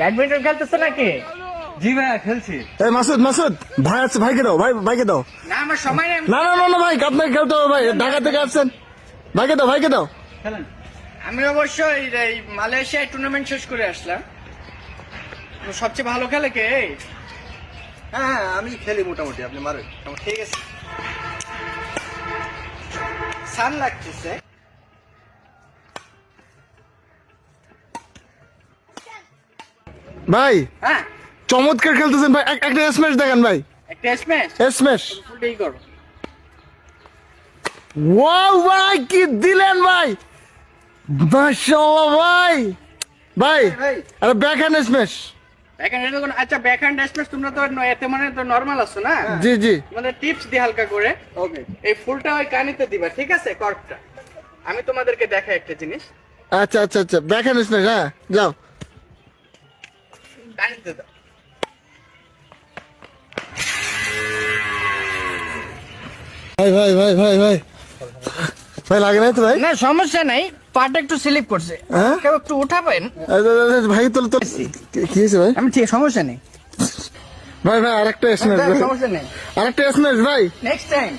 Badminton খেলতেছো নাকি? জি ভাইয়া খেলছি। এই মাসুদ মাসুদ ভাই আছে, ভাইকে দাও, ভাইকে দাও। না আমার সময় নেই। না না না না ভাই, আপনাকে খেলতে হবে ভাই, ঢাকা থেকে আসছেন। ভাইকে দাও। খেলেন। আমি অবশ্য এই মালয়েশিয়ায় টুর্নামেন্ট শেষ করে আসলাম। তো সবচেয়ে ভালো খেলে কে? হ্যাঁ আমি খেলি মোটামুটি, আপনি মারেন। ঠিক আছে। সান লাগতেছে। ভাই হ্যাঁ চমৎকার খেলতেছেন ভাই, একটা স্ম্যাশ দেখান ভাই। একটা স্ম্যাশ। স্ম্যাশ। ফুলটাই করো। ওয়াও ভাই কি দিলেন ভাই, মাশাআল্লাহ ভাই। ভাই আরে ব্যাকহ্যান্ড স্ম্যাশ। ব্যাকহ্যান্ড এটা আচ্ছা ব্যাকহ্যান্ড স্ম্যাশ তোমরা তো এতে মানে তো নরমাল আছো না? জি জি। তোমাদের টিপস দি হালকা করে। ওকে। এই ফুলটা ওই কানিতে দিবা, ঠিক আছে? কর্কটা আমি তোমাদেরকে দেখাই একটা জিনিস। আচ্ছা আচ্ছা আচ্ছা, ব্যাকহ্যান্ড স্ম্যাশ। হ্যাঁ যাও। কানিতে দাও। ভাই লাগে নাই তো ভাই? না সমস্যা নাই, পাটা একটু স্লিপ করছে। হ্যাঁ? কেউ একটু উঠাবেন। ভাই তো কি হয়েছে ভাই? আমি ঠিক সমস্যা নেই। ভাই আরেকটা স্ম্যাশ, সমস্যা নেই, আরেকটা স্ম্যাশ ভাই। Next time.